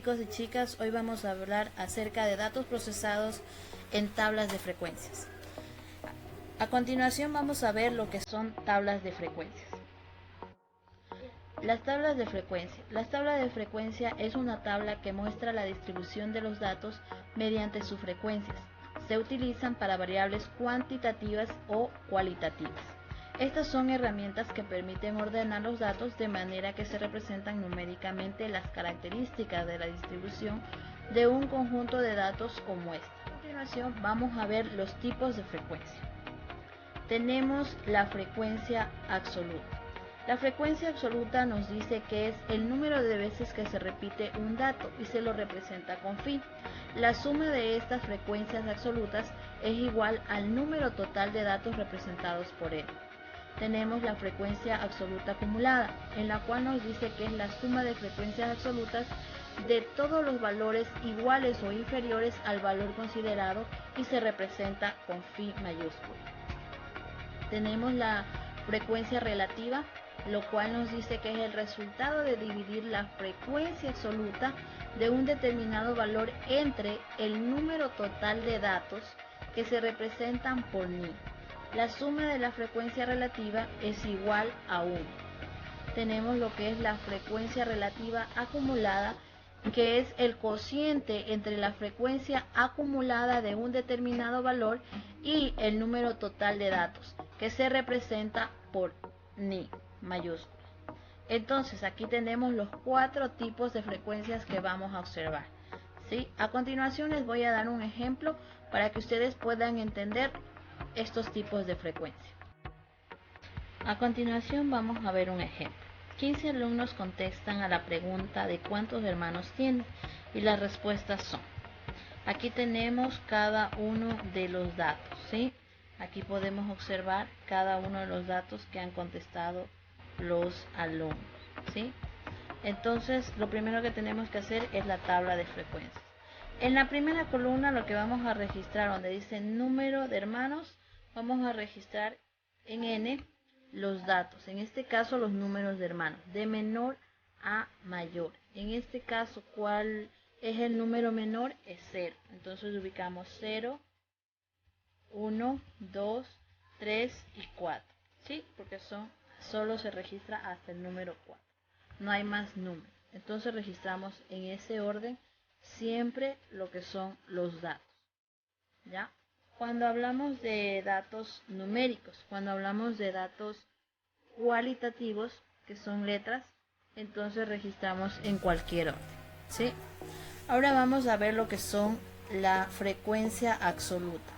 chicos y chicas, hoy vamos a hablar acerca de datos procesados en tablas de frecuencias. A continuación vamos a ver lo que son tablas de frecuencias. Las tablas de frecuencia. Las tablas de frecuencia es una tabla que muestra la distribución de los datos mediante sus frecuencias. Se utilizan para variables cuantitativas o cualitativas. Estas son herramientas que permiten ordenar los datos de manera que se representan numéricamente las características de la distribución de un conjunto de datos o muestra. A continuación vamos a ver los tipos de frecuencia. Tenemos la frecuencia absoluta. La frecuencia absoluta nos dice que es el número de veces que se repite un dato y se lo representa con phi. La suma de estas frecuencias absolutas es igual al número total de datos representados por él. Tenemos la frecuencia absoluta acumulada, en la cual nos dice que es la suma de frecuencias absolutas de todos los valores iguales o inferiores al valor considerado y se representa con phi mayúscula. Tenemos la frecuencia relativa, lo cual nos dice que es el resultado de dividir la frecuencia absoluta de un determinado valor entre el número total de datos que se representan por μ. La suma de la frecuencia relativa es igual a 1. Tenemos lo que es la frecuencia relativa acumulada, que es el cociente entre la frecuencia acumulada de un determinado valor y el número total de datos, que se representa por ni mayúscula. Entonces aquí tenemos los 4 tipos de frecuencias que vamos a observar, ¿sí? A continuación les voy a dar un ejemplo para que ustedes puedan entender estos tipos de frecuencia. A continuación vamos a ver un ejemplo. 15 alumnos contestan a la pregunta de cuántos hermanos tienen y las respuestas son. Aquí tenemos cada uno de los datos, ¿sí? Aquí podemos observar cada uno de los datos que han contestado los alumnos, ¿sí? Entonces, lo primero que tenemos que hacer es la tabla de frecuencias. En la primera columna lo que vamos a registrar, donde dice número de hermanos, vamos a registrar en n los datos, en este caso los números de hermanos, de menor a mayor. En este caso, ¿cuál es el número menor? Es 0. Entonces ubicamos 0, 1, 2, 3 y 4. ¿Sí? Porque solo se registra hasta el número 4. No hay más números. Entonces registramos en ese orden siempre lo que son los datos. ¿Ya? Cuando hablamos de datos numéricos, cuando hablamos de datos cualitativos, que son letras, entonces registramos en cualquier orden, ¿sí? Ahora vamos a ver lo que son la frecuencia absoluta,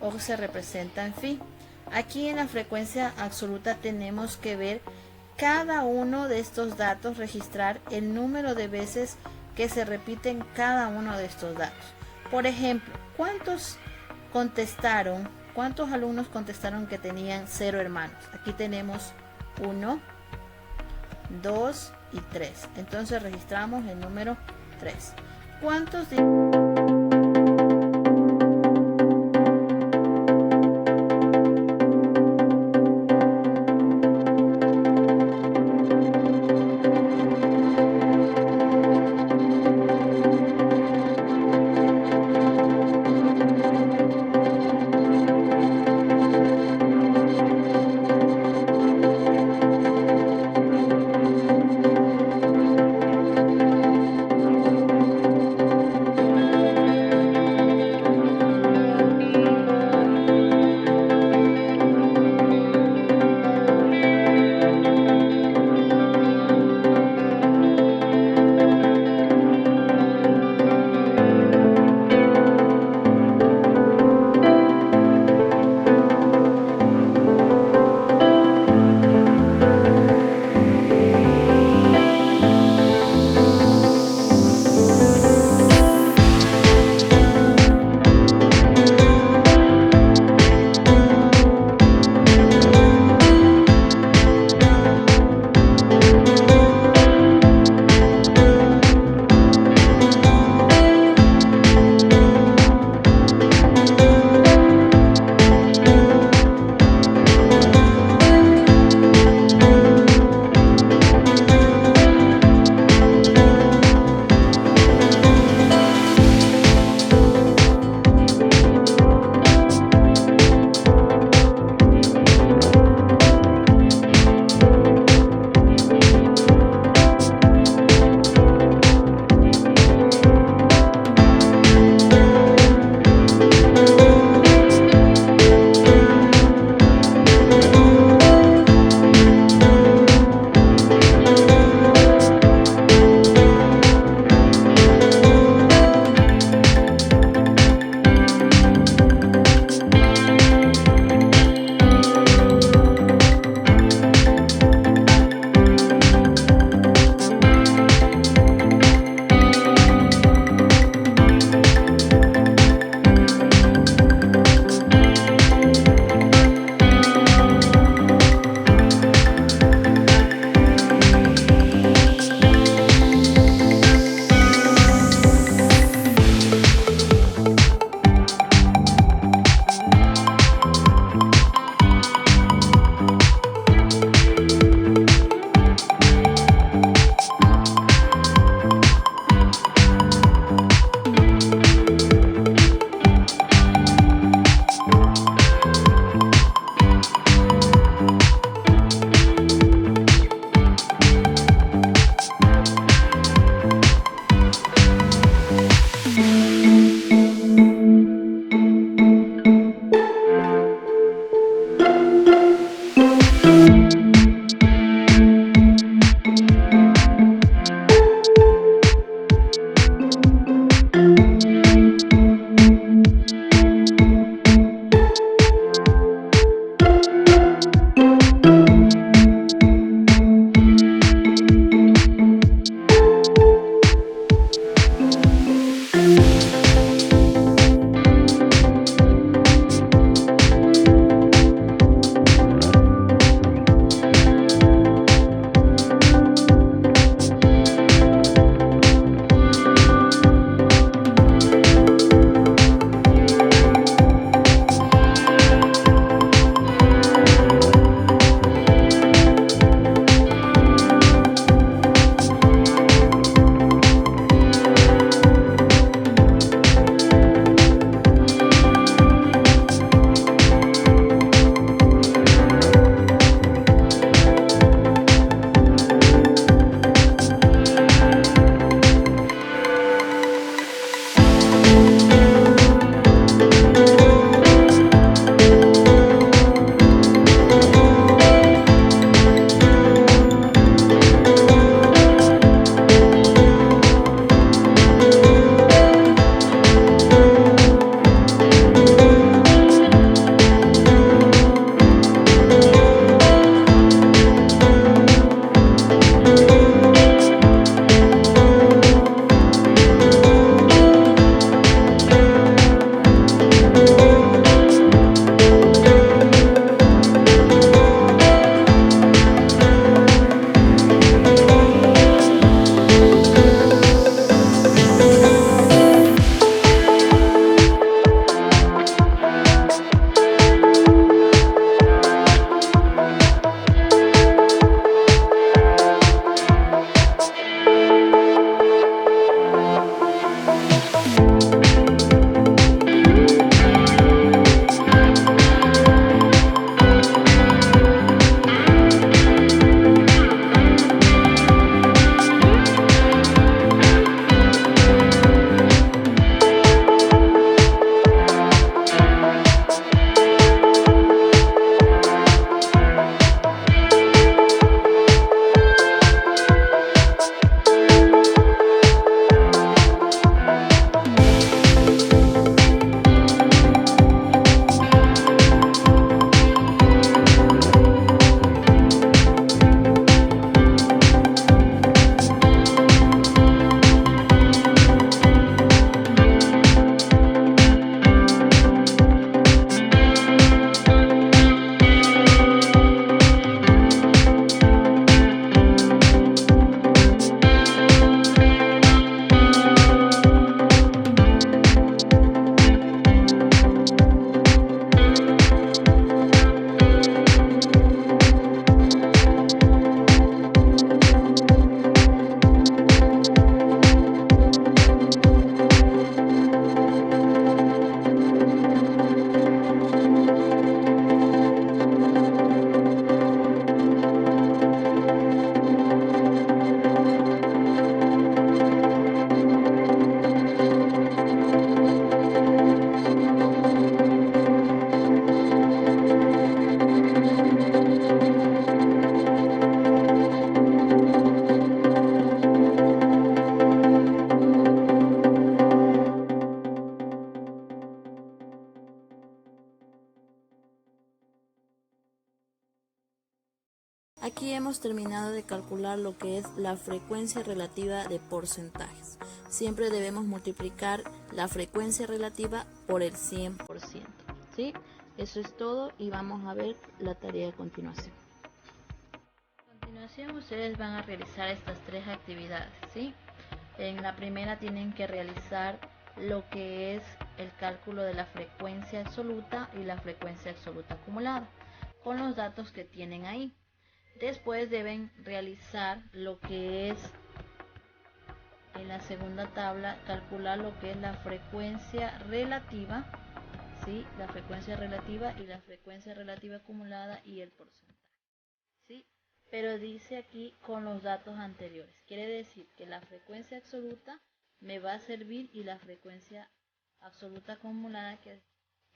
o se representa en phi. Aquí en la frecuencia absoluta tenemos que ver cada uno de estos datos, registrar el número de veces que se repiten cada uno de estos datos. Por ejemplo, ¿cuántos alumnos contestaron que tenían 0 hermanos? Aquí tenemos 1, 2 y 3. Entonces registramos el número 3. ¿Cuántos Aquí hemos terminado de calcular lo que es la frecuencia relativa de porcentajes. Siempre debemos multiplicar la frecuencia relativa por el 100%. ¿Sí? Eso es todo y vamos a ver la tarea a continuación. A continuación ustedes van a realizar estas tres actividades, ¿sí? En la primera tienen que realizar lo que es el cálculo de la frecuencia absoluta y la frecuencia absoluta acumulada con los datos que tienen ahí. Después deben realizar lo que es en la segunda tabla, calcular lo que es la frecuencia relativa, ¿sí? La frecuencia relativa y la frecuencia relativa acumulada y el porcentaje, ¿sí? Pero dice aquí con los datos anteriores. Quiere decir que la frecuencia absoluta me va a servir y la frecuencia absoluta acumulada que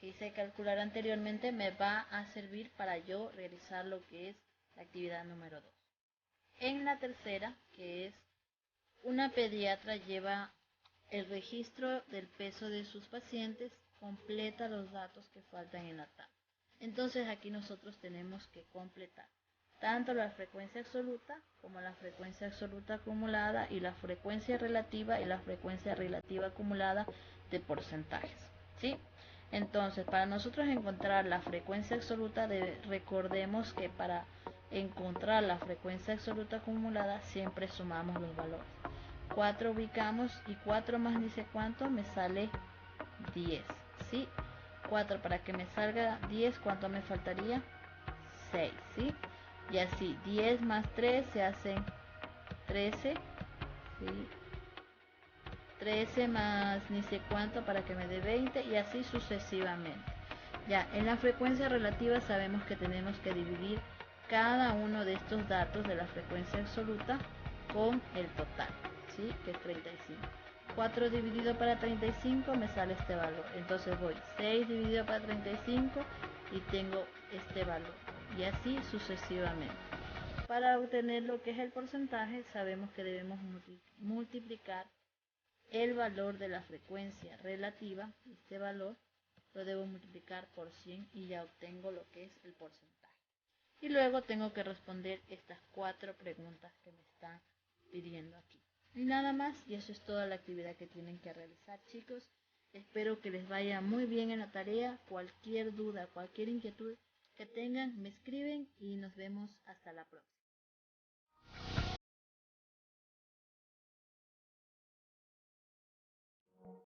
hice calcular anteriormente me va a servir para yo realizar lo que es la actividad número 2. En la tercera, que es una pediatra lleva el registro del peso de sus pacientes, completa los datos que faltan en la tabla. Entonces aquí nosotros tenemos que completar tanto la frecuencia absoluta como la frecuencia absoluta acumulada y la frecuencia relativa y la frecuencia relativa acumulada de porcentajes, ¿sí? Entonces, para nosotros encontrar la frecuencia absoluta, recordemos que para encontrar la frecuencia absoluta acumulada siempre sumamos los valores. 4 ubicamos y 4 más ni sé cuánto me sale 10, ¿sí? 4 para que me salga 10, ¿cuánto me faltaría? 6, ¿sí? Y así, 10 más 3 se hacen 13, ¿sí? 13 más ni sé cuánto para que me dé 20 y así sucesivamente. Ya, en la frecuencia relativa sabemos que tenemos que dividir cada uno de estos datos de la frecuencia absoluta con el total, ¿sí? Que es 35. 4 dividido para 35 me sale este valor. Entonces voy 6 dividido para 35 y tengo este valor. Y así sucesivamente. Para obtener lo que es el porcentaje sabemos que debemos multiplicar el valor de la frecuencia relativa, este valor lo debo multiplicar por 100 y ya obtengo lo que es el porcentaje. Y luego tengo que responder estas 4 preguntas que me están pidiendo aquí. Y nada más, y eso es toda la actividad que tienen que realizar, chicos. Espero que les vaya muy bien en la tarea. Cualquier duda, cualquier inquietud que tengan, me escriben y nos vemos hasta la próxima.